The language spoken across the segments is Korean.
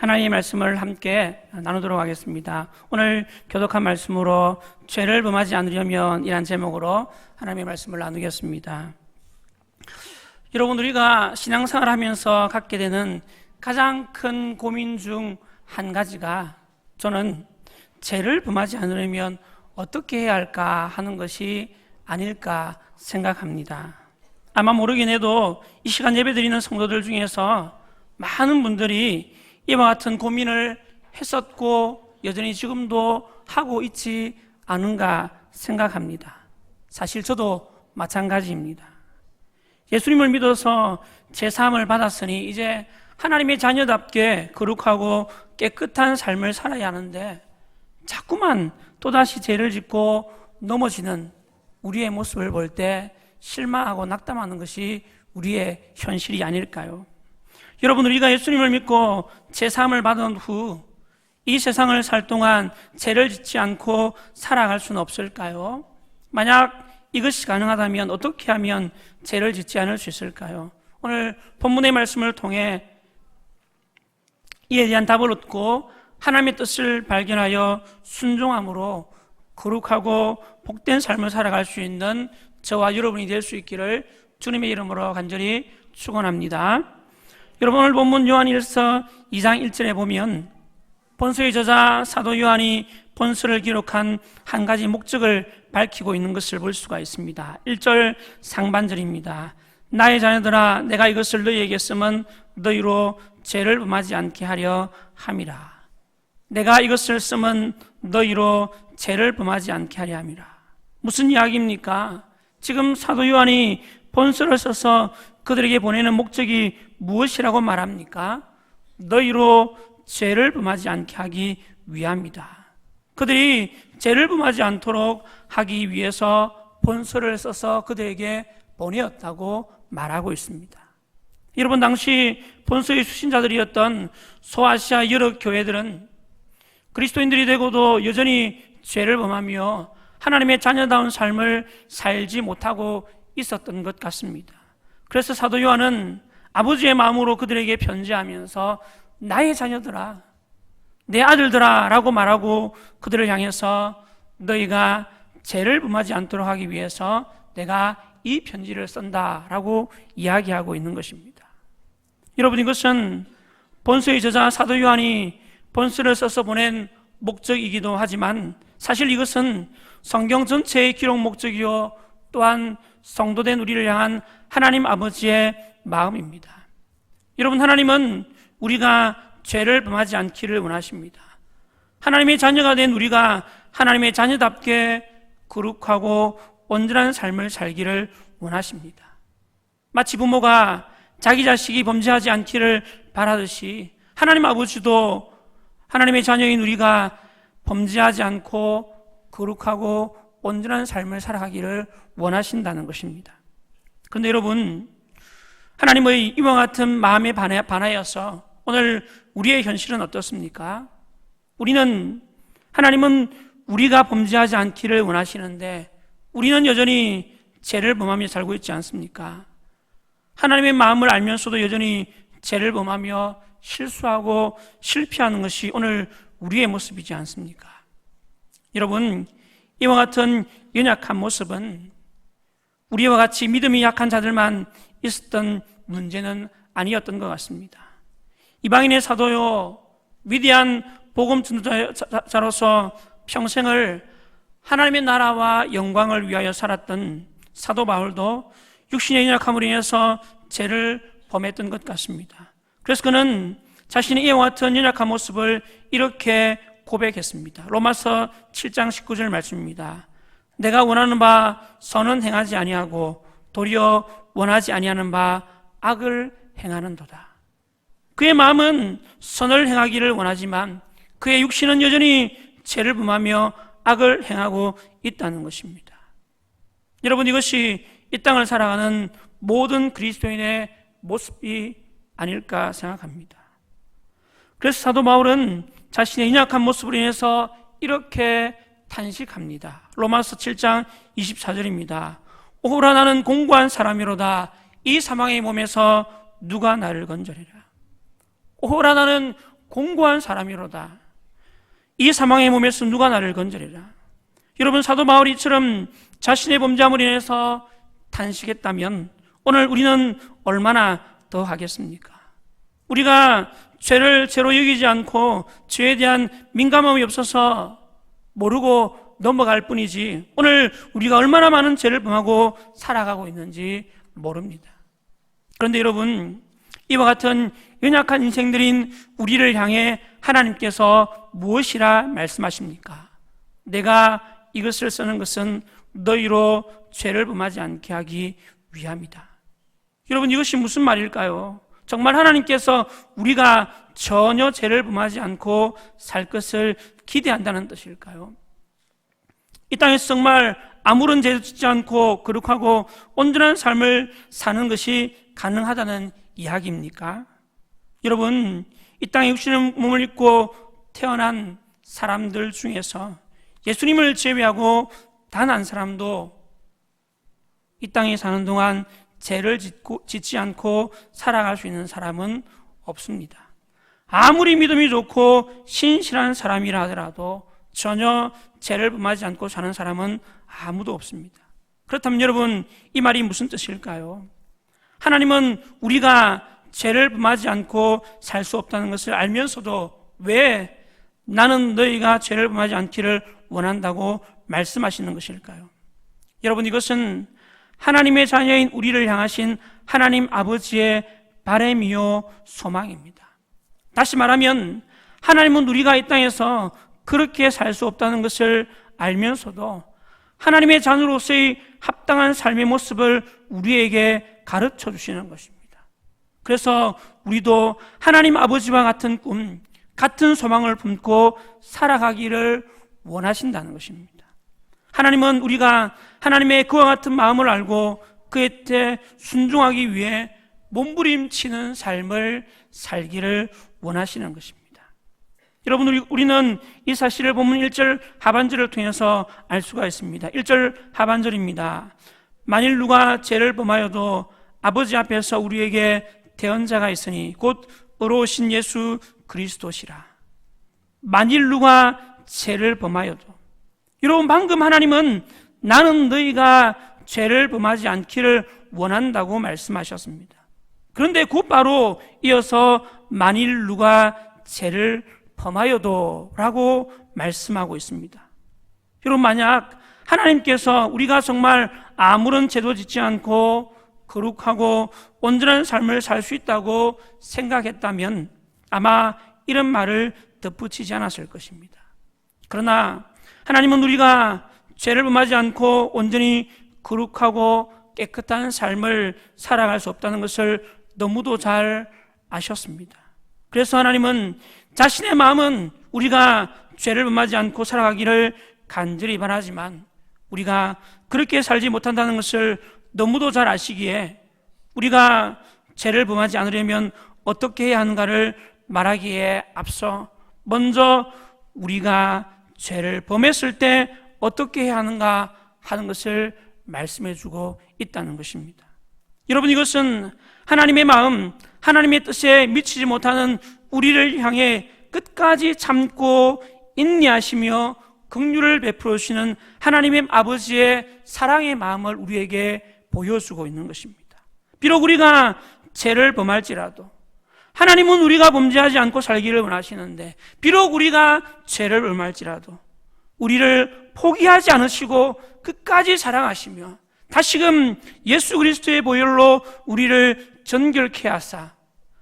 하나님의 말씀을 함께 나누도록 하겠습니다. 오늘 교독한 말씀으로 죄를 범하지 않으려면 이란 제목으로 하나님의 말씀을 나누겠습니다. 여러분, 우리가 신앙생활을 하면서 갖게 되는 가장 큰 고민 중 한 가지가 저는 죄를 범하지 않으려면 어떻게 해야 할까 하는 것이 아닐까 생각합니다. 아마 모르긴 해도 이 시간 예배드리는 성도들 중에서 많은 분들이 이와 같은 고민을 했었고 여전히 지금도 하고 있지 않은가 생각합니다. 사실 저도 마찬가지입니다. 예수님을 믿어서 제사함을 받았으니 이제 하나님의 자녀답게 거룩하고 깨끗한 삶을 살아야 하는데 자꾸만 또다시 죄를 짓고 넘어지는 우리의 모습을 볼 때 실망하고 낙담하는 것이 우리의 현실이 아닐까요? 여러분, 우리가 예수님을 믿고 제사함을 받은 후 이 세상을 살 동안 죄를 짓지 않고 살아갈 수는 없을까요? 만약 이것이 가능하다면 어떻게 하면 죄를 짓지 않을 수 있을까요? 오늘 본문의 말씀을 통해 이에 대한 답을 얻고 하나님의 뜻을 발견하여 순종함으로 거룩하고 복된 삶을 살아갈 수 있는 저와 여러분이 될 수 있기를 주님의 이름으로 간절히 축원합니다. 여러분, 오늘 본문 요한일서 2장 1절에 보면 본서의 저자 사도 요한이 본서를 기록한 한 가지 목적을 밝히고 있는 것을 볼 수가 있습니다. 1절 상반절입니다. 나의 자녀들아, 내가 이것을 너희에게 쓰면 너희로 죄를 범하지 않게 하려 함이라. 내가 이것을 쓰면 너희로 죄를 범하지 않게 하려 함이라. 무슨 이야기입니까? 지금 사도 요한이 본서를 써서 그들에게 보내는 목적이 무엇이라고 말합니까? 너희로 죄를 범하지 않게 하기 위함이다. 그들이 죄를 범하지 않도록 하기 위해서 본서를 써서 그들에게 보내었다고 말하고 있습니다. 여러분, 당시 본서의 수신자들이었던 소아시아 여러 교회들은 그리스도인들이 되고도 여전히 죄를 범하며 하나님의 자녀다운 삶을 살지 못하고 있었던 것 같습니다. 그래서 사도 요한은 아버지의 마음으로 그들에게 편지하면서 나의 자녀들아, 내 아들들아 라고 말하고 그들을 향해서 너희가 죄를 범하지 않도록 하기 위해서 내가 이 편지를 쓴다 라고 이야기하고 있는 것입니다. 여러분, 이것은 본서의 저자 사도 요한이 본서를 써서 보낸 목적이기도 하지만 사실 이것은 성경 전체의 기록 목적이요 또한 성도된 우리를 향한 하나님 아버지의 마음입니다. 여러분, 하나님은 우리가 죄를 범하지 않기를 원하십니다. 하나님의 자녀가 된 우리가 하나님의 자녀답게 거룩하고 온전한 삶을 살기를 원하십니다. 마치 부모가 자기 자식이 범죄하지 않기를 바라듯이 하나님 아버지도 하나님의 자녀인 우리가 범죄하지 않고 거룩하고 온전한 삶을 살아가기를 원하신다는 것입니다. 그런데 여러분, 하나님의 이와 같은 마음에 반하여서 오늘 우리의 현실은 어떻습니까? 하나님은 우리가 범죄하지 않기를 원하시는데 우리는 여전히 죄를 범하며 살고 있지 않습니까? 하나님의 마음을 알면서도 여전히 죄를 범하며 실수하고 실패하는 것이 오늘 우리의 모습이지 않습니까? 여러분, 이와 같은 연약한 모습은 우리와 같이 믿음이 약한 자들만 있었던 문제는 아니었던 것 같습니다. 이방인의 사도요, 위대한 복음 전도자로서 평생을 하나님의 나라와 영광을 위하여 살았던 사도 바울도 육신의 연약함으로 인해서 죄를 범했던 것 같습니다. 그래서 그는 자신의 이와 같은 연약한 모습을 이렇게 고백했습니다. 로마서 7장 19절 말씀입니다. 내가 원하는 바 선은 행하지 아니하고 도리어 원하지 아니하는 바 악을 행하는도다. 그의 마음은 선을 행하기를 원하지만 그의 육신은 여전히 죄를 범하며 악을 행하고 있다는 것입니다. 여러분, 이것이 이 땅을 살아가는 모든 그리스도인의 모습이 아닐까 생각합니다. 그래서 사도 바울은 자신의 연약한 모습으로 인해서 이렇게 탄식합니다. 로마서 7장 24절입니다. 오호라, 나는 공고한 사람이로다. 이 사망의 몸에서 누가 나를 건져리라. 오호라, 나는 공고한 사람이로다. 이 사망의 몸에서 누가 나를 건져리라. 여러분, 사도 바울이 이처럼 자신의 범죄함으로 인해서 탄식했다면 오늘 우리는 얼마나 더 하겠습니까? 우리가 죄를 죄로 여기지 않고 죄에 대한 민감함이 없어서 모르고 넘어갈 뿐이지 오늘 우리가 얼마나 많은 죄를 범하고 살아가고 있는지 모릅니다. 그런데 여러분, 이와 같은 연약한 인생들인 우리를 향해 하나님께서 무엇이라 말씀하십니까? 내가 이것을 쓰는 것은 너희로 죄를 범하지 않게 하기 위함이다. 여러분, 이것이 무슨 말일까요? 정말 하나님께서 우리가 전혀 죄를 범하지 않고 살 것을 기대한다는 뜻일까요? 이 땅에서 정말 아무런 죄도 짓지 않고 거룩하고 온전한 삶을 사는 것이 가능하다는 이야기입니까? 여러분, 이 땅에 육신의 몸을 입고 태어난 사람들 중에서 예수님을 제외하고 단 한 사람도 이 땅에 사는 동안 죄를 짓지 않고 살아갈 수 있는 사람은 없습니다. 아무리 믿음이 좋고 신실한 사람이라 하더라도 전혀 죄를 범하지 않고 사는 사람은 아무도 없습니다. 그렇다면 여러분, 이 말이 무슨 뜻일까요? 하나님은 우리가 죄를 범하지 않고 살 수 없다는 것을 알면서도 왜 나는 너희가 죄를 범하지 않기를 원한다고 말씀하시는 것일까요? 여러분, 이것은 하나님의 자녀인 우리를 향하신 하나님 아버지의 바람이요 소망입니다. 다시 말하면 하나님은 우리가 이 땅에서 그렇게 살 수 없다는 것을 알면서도 하나님의 자녀로서의 합당한 삶의 모습을 우리에게 가르쳐 주시는 것입니다. 그래서 우리도 하나님 아버지와 같은 꿈, 같은 소망을 품고 살아가기를 원하신다는 것입니다. 하나님은 우리가 하나님의 그와 같은 마음을 알고 그의 뜻에 순종하기 위해 몸부림치는 삶을 살기를 원하시는 것입니다. 여러분, 우리는 이 사실을 본문 1절 하반절을 통해서 알 수가 있습니다. 1절 하반절입니다. 만일 누가 죄를 범하여도 아버지 앞에서 우리에게 대언자가 있으니 곧 의로우신 예수 그리스도시라. 만일 누가 죄를 범하여도, 여러분, 방금 하나님은 나는 너희가 죄를 범하지 않기를 원한다고 말씀하셨습니다. 그런데 곧바로 이어서 만일 누가 죄를 범하여도 라고 말씀하고 있습니다. 여러분, 만약 하나님께서 우리가 정말 아무런 죄도 짓지 않고 거룩하고 온전한 삶을 살 수 있다고 생각했다면 아마 이런 말을 덧붙이지 않았을 것입니다. 그러나 하나님은 우리가 죄를 범하지 않고 온전히 거룩하고 깨끗한 삶을 살아갈 수 없다는 것을 너무도 잘 아셨습니다. 그래서 하나님은 자신의 마음은 우리가 죄를 범하지 않고 살아가기를 간절히 바라지만 우리가 그렇게 살지 못한다는 것을 너무도 잘 아시기에 우리가 죄를 범하지 않으려면 어떻게 해야 하는가를 말하기에 앞서 먼저 우리가 죄를 범했을 때 어떻게 해야 하는가 하는 것을 말씀해 주고 있다는 것입니다. 여러분, 이것은 하나님의 마음, 하나님의 뜻에 미치지 못하는 우리를 향해 끝까지 참고 인내하시며 긍휼을 베풀어 주시는 하나님의 아버지의 사랑의 마음을 우리에게 보여주고 있는 것입니다. 비록 우리가 죄를 범할지라도 하나님은 우리가 범죄하지 않고 살기를 원하시는데, 비록 우리가 죄를 범할지라도 우리를 포기하지 않으시고 끝까지 사랑하시며 다시금 예수 그리스도의 보혈로 우리를 정결케 하사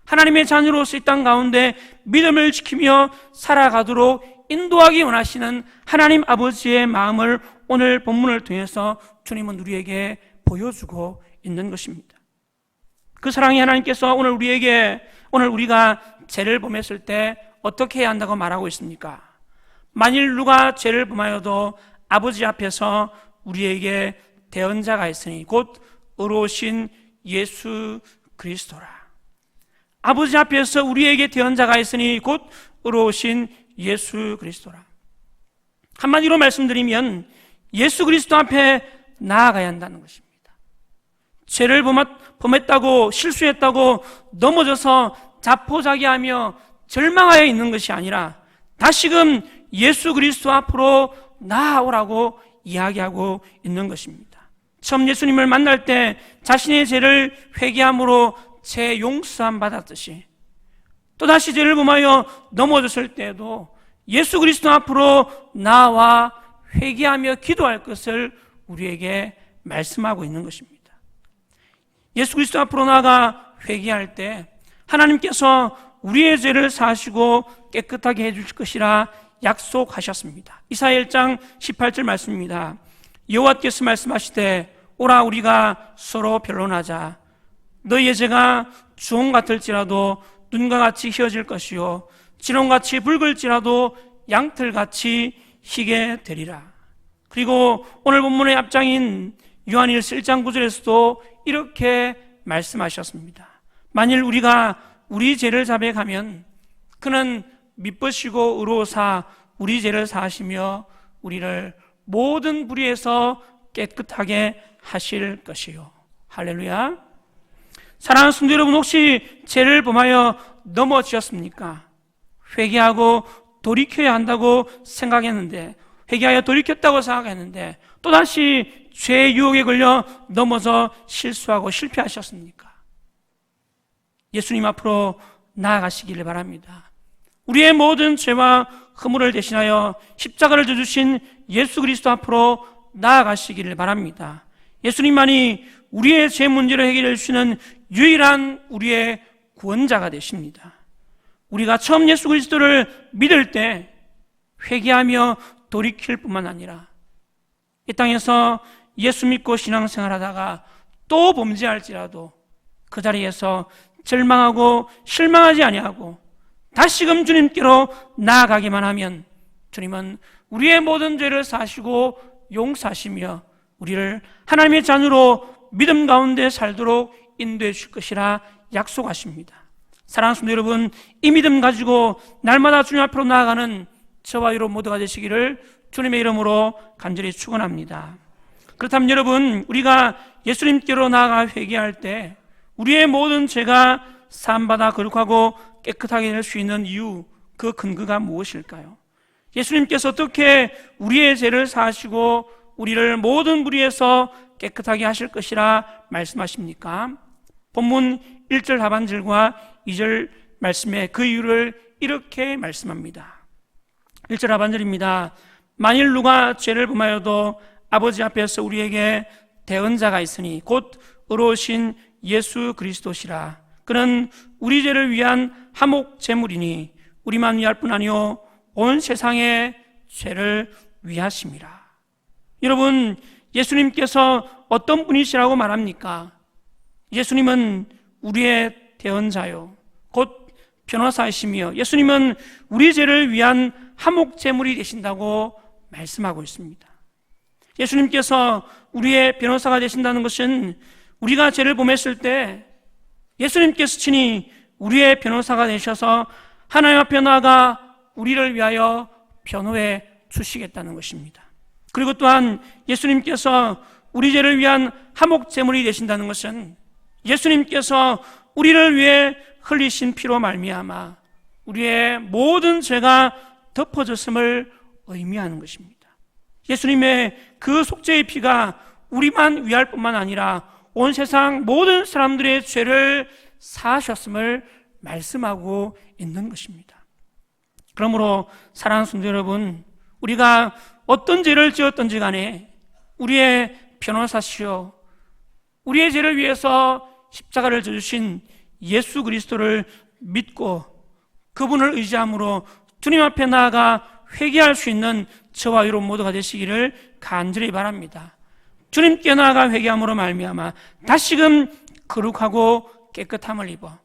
하나님의 자녀로서 이 땅 가운데 믿음을 지키며 살아가도록 인도하기 원하시는 하나님 아버지의 마음을 오늘 본문을 통해서 주님은 우리에게 보여주고 있는 것입니다. 그 사랑이 하나님께서 오늘 우리가 죄를 범했을 때 어떻게 해야 한다고 말하고 있습니까? 만일 누가 죄를 범하여도 아버지 앞에서 우리에게 대언자가 있으니 곧 의로우신 예수 그리스도라. 아버지 앞에서 우리에게 대언자가 있으니 곧 의로우신 예수 그리스도라. 한마디로 말씀드리면 예수 그리스도 앞에 나아가야 한다는 것입니다. 죄를 범했다고, 실수했다고 넘어져서 자포자기하며 절망하여 있는 것이 아니라 다시금 예수 그리스도 앞으로 나아오라고 이야기하고 있는 것입니다. 처음 예수님을 만날 때 자신의 죄를 회개함으로 죄 용서함 받았듯이 또다시 죄를 범하여 넘어졌을 때에도 예수 그리스도 앞으로 나와 회개하며 기도할 것을 우리에게 말씀하고 있는 것입니다. 예수 그리스도 앞으로 나아가 회개할 때 하나님께서 우리의 죄를 사하시고 깨끗하게 해주실 것이라 약속하셨습니다. 이사야 1장 18절 말씀입니다. 여호와께서 말씀하시되 오라 우리가 서로 변론하자. 너희의 죄가 주홍 같을지라도 눈과 같이 희어질 것이요 진홍같이 붉을지라도 양털같이 희게 되리라. 그리고 오늘 본문의 앞장인 요한일서 1장 9절에서도 이렇게 말씀하셨습니다. 만일 우리가 우리 죄를 자백하면 그는 미쁘시고 의로우사 우리 죄를 사하시며 우리를 모든 불의에서 깨끗하게 하실 것이요. 할렐루야. 사랑하는 성도 여러분, 혹시 죄를 범하여 넘어지셨습니까? 회개하고 돌이켜야 한다고 생각했는데, 회개하여 돌이켰다고 생각했는데 또다시 죄의 유혹에 걸려 넘어져 실수하고 실패하셨습니까? 예수님 앞으로 나아가시기를 바랍니다. 우리의 모든 죄와 허물을 대신하여 십자가를 져주신 예수 그리스도 앞으로 나아가시기를 바랍니다. 예수님만이 우리의 죄 문제를 해결해 주시는 유일한 우리의 구원자가 되십니다. 우리가 처음 예수 그리스도를 믿을 때 회개하며 돌이킬 뿐만 아니라 이 땅에서 예수 믿고 신앙생활하다가 또 범죄할지라도 그 자리에서 절망하고 실망하지 아니하고 다시금 주님께로 나아가기만 하면 주님은 우리의 모든 죄를 사시고 용서하시며 우리를 하나님의 자녀로 믿음 가운데 살도록 인도해 주실 것이라 약속하십니다. 사랑하는 성도 여러분, 이 믿음 가지고 날마다 주님 앞으로 나아가는 저와 여러분 모두가 되시기를 주님의 이름으로 간절히 축원합니다. 그렇다면 여러분, 우리가 예수님께로 나아가 회개할 때 우리의 모든 죄가 사함받아 거룩하고 깨끗하게 될 수 있는 이유, 그 근거가 무엇일까요? 예수님께서 어떻게 우리의 죄를 사하시고 우리를 모든 불의에서 깨끗하게 하실 것이라 말씀하십니까? 본문 1절 하반절과 2절 말씀에 그 이유를 이렇게 말씀합니다. 1절 하반절입니다. 만일 누가 죄를 범하여도 아버지 앞에서 우리에게 대언자가 있으니 곧 의로우신 예수 그리스도시라. 그는 우리 죄를 위한 화목 제물이니 우리만 위할 뿐 아니요 온 세상의 죄를 위하심이라. 여러분, 예수님께서 어떤 분이시라고 말합니까? 예수님은 우리의 대언자요 곧 변호사이시며 예수님은 우리 죄를 위한 화목 제물이 되신다고 말씀하고 있습니다. 예수님께서 우리의 변호사가 되신다는 것은 우리가 죄를 범했을 때 예수님께서 친히 우리의 변호사가 되셔서 하나님 앞에 나아가 우리를 위하여 변호해 주시겠다는 것입니다. 그리고 또한 예수님께서 우리 죄를 위한 화목 제물이 되신다는 것은 예수님께서 우리를 위해 흘리신 피로 말미암아 우리의 모든 죄가 덮어졌음을 의미하는 것입니다. 예수님의 그 속죄의 피가 우리만 위할 뿐만 아니라 온 세상 모든 사람들의 죄를 사하셨음을 말씀하고 있는 것입니다. 그러므로 사랑하는 성도 여러분, 우리가 어떤 죄를 지었든지 간에 우리의 변호사시요 우리의 죄를 위해서 십자가를 져주신 예수 그리스도를 믿고 그분을 의지함으로 주님 앞에 나아가 회개할 수 있는 저와 여러분 모두가 되시기를 간절히 바랍니다. 주님께 나아가 회개함으로 말미암아 다시금 거룩하고 깨끗함을 입어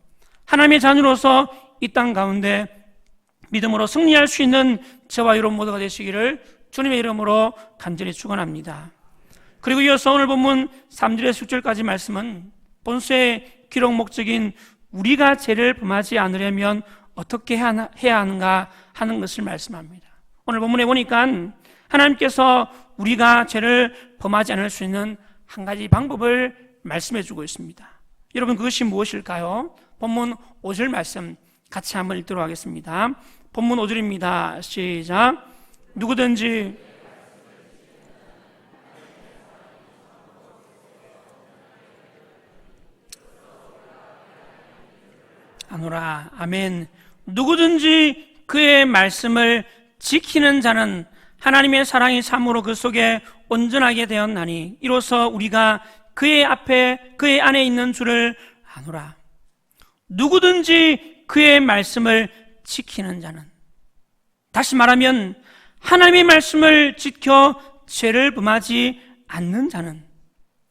하나님의 자녀로서 이 땅 가운데 믿음으로 승리할 수 있는 저와 여러분 모두가 되시기를 주님의 이름으로 간절히 축원합니다. 그리고 이어서 오늘 본문 3절에서 6절까지 말씀은 본서의 기록 목적인 우리가 죄를 범하지 않으려면 어떻게 해야 하는가 하는 것을 말씀합니다. 오늘 본문에 보니까 하나님께서 우리가 죄를 범하지 않을 수 있는 한 가지 방법을 말씀해 주고 있습니다. 여러분, 그것이 무엇일까요? 본문 5절 말씀 같이 한번 읽도록 하겠습니다. 본문 5절입니다. 시작. 누구든지 아노라. 아멘. 누구든지 그의 말씀을 지키는 자는 하나님의 사랑이 참으로 그 속에 온전하게 되었나니 이로써 우리가 그의 안에 있는 줄을 아노라. 누구든지 그의 말씀을 지키는 자는, 다시 말하면 하나님의 말씀을 지켜 죄를 범하지 않는 자는,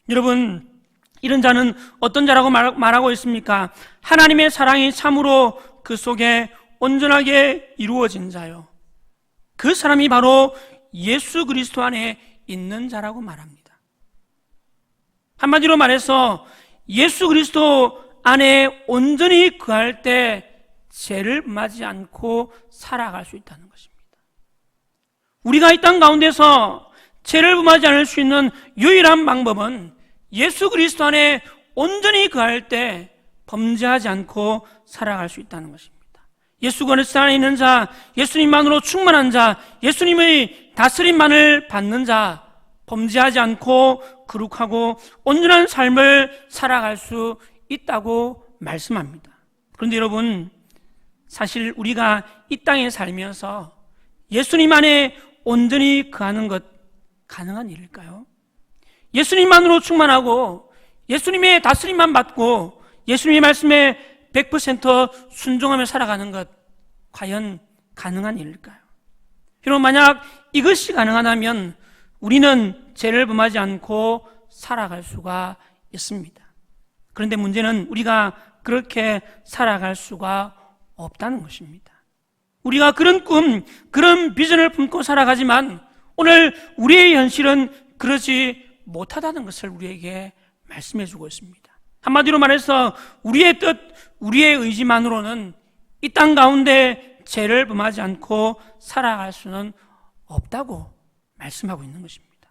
여러분, 이런 자는 어떤 자라고 말하고 있습니까? 하나님의 사랑이 참으로 그 속에 온전하게 이루어진 자요, 그 사람이 바로 예수 그리스도 안에 있는 자라고 말합니다. 한마디로 말해서 예수 그리스도 안에 온전히 거할 때 죄를 범하지 않고 살아갈 수 있다는 것입니다. 우리가 이 땅 가운데서 죄를 범하지 않을 수 있는 유일한 방법은 예수 그리스도 안에 온전히 거할 때 범죄하지 않고 살아갈 수 있다는 것입니다. 예수 그리스도 안에 있는 자, 예수님만으로 충만한 자, 예수님의 다스림만을 받는 자, 범죄하지 않고 거룩하고 온전한 삶을 살아갈 수 있다고 말씀합니다. 그런데 여러분, 사실 우리가 이 땅에 살면서 예수님 안에 온전히 거하는 것 가능한 일일까요? 예수님만으로 충만하고 예수님의 다스림만 받고 예수님의 말씀에 100% 순종하며 살아가는 것 과연 가능한 일일까요? 여러분, 만약 이것이 가능하다면 우리는 죄를 범하지 않고 살아갈 수가 있습니다. 그런데 문제는 우리가 그렇게 살아갈 수가 없다는 것입니다. 우리가 그런 꿈, 그런 비전을 품고 살아가지만 오늘 우리의 현실은 그러지 못하다는 것을 우리에게 말씀해 주고 있습니다. 한마디로 말해서 우리의 뜻, 우리의 의지만으로는 이 땅 가운데 죄를 범하지 않고 살아갈 수는 없다고 말씀하고 있는 것입니다.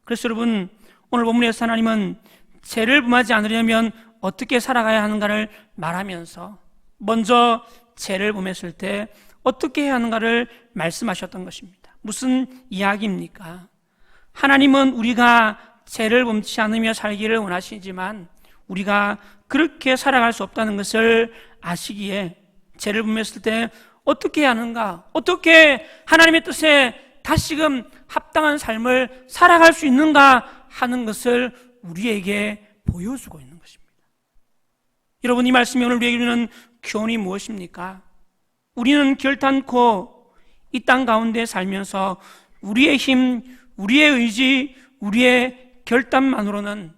그래서 여러분, 오늘 본문에서 하나님은 죄를 범하지 않으려면 어떻게 살아가야 하는가를 말하면서 먼저 죄를 범했을 때 어떻게 해야 하는가를 말씀하셨던 것입니다. 무슨 이야기입니까? 하나님은 우리가 죄를 범치 않으며 살기를 원하시지만 우리가 그렇게 살아갈 수 없다는 것을 아시기에 죄를 범했을 때 어떻게 해야 하는가, 어떻게 하나님의 뜻에 다시금 합당한 삶을 살아갈 수 있는가 하는 것을 우리에게 보여주고 있는 것입니다. 여러분, 이 말씀이 오늘 우리에게 주는 교훈이 무엇입니까? 우리는 결단코 이 땅 가운데 살면서 우리의 힘, 우리의 의지, 우리의 결단만으로는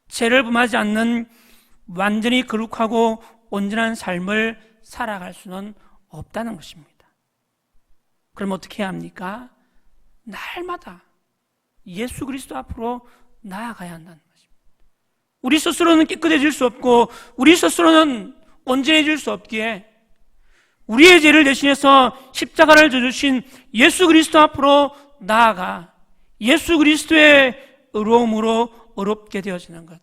죄를 범하지 않는 완전히 거룩하고 온전한 삶을 살아갈 수는 없다는 것입니다. 그럼 어떻게 해야 합니까? 날마다 예수 그리스도 앞으로 나아가야 한다는 것입니다. 우리 스스로는 깨끗해질 수 없고 우리 스스로는 온전해질 수 없기에 우리의 죄를 대신해서 십자가를 져주신 예수 그리스도 앞으로 나아가 예수 그리스도의 의로움으로 의롭게 되어지는 것,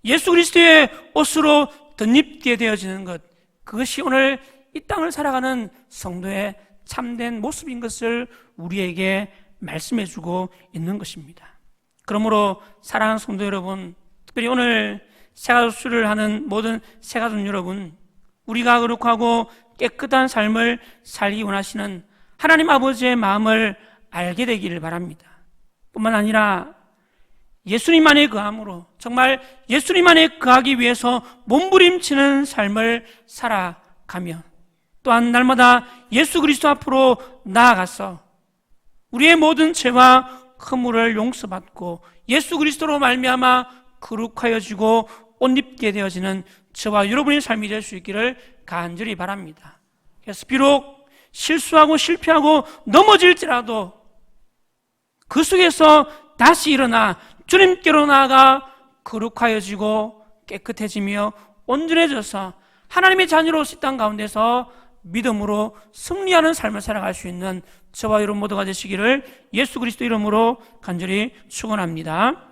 예수 그리스도의 옷으로 덧입게 되어지는 것, 그것이 오늘 이 땅을 살아가는 성도의 참된 모습인 것을 우리에게 말씀해주고 있는 것입니다. 그러므로 사랑하는 성도 여러분, 특별히 오늘 새가족수를 하는 모든 새가족 여러분, 우리가 거룩하고 깨끗한 삶을 살기 원하시는 하나님 아버지의 마음을 알게 되기를 바랍니다. 뿐만 아니라 예수님 안에 거함으로, 정말 예수님 안에 거하기 위해서 몸부림치는 삶을 살아가며 또한 날마다 예수 그리스도 앞으로 나아가서 우리의 모든 죄와 허물을 용서받고 예수 그리스도로 말미암아 거룩하여지고 옷 입게 되어지는 저와 여러분의 삶이 될 수 있기를 간절히 바랍니다. 그래서 비록 실수하고 실패하고 넘어질지라도 그 속에서 다시 일어나 주님께로 나아가 거룩하여지고 깨끗해지며 온전해져서 하나님의 자녀로 이 땅 가운데서 믿음으로 승리하는 삶을 살아갈 수 있는 저와 여러분 모두가 되시기를 예수 그리스도 이름으로 간절히 축원합니다.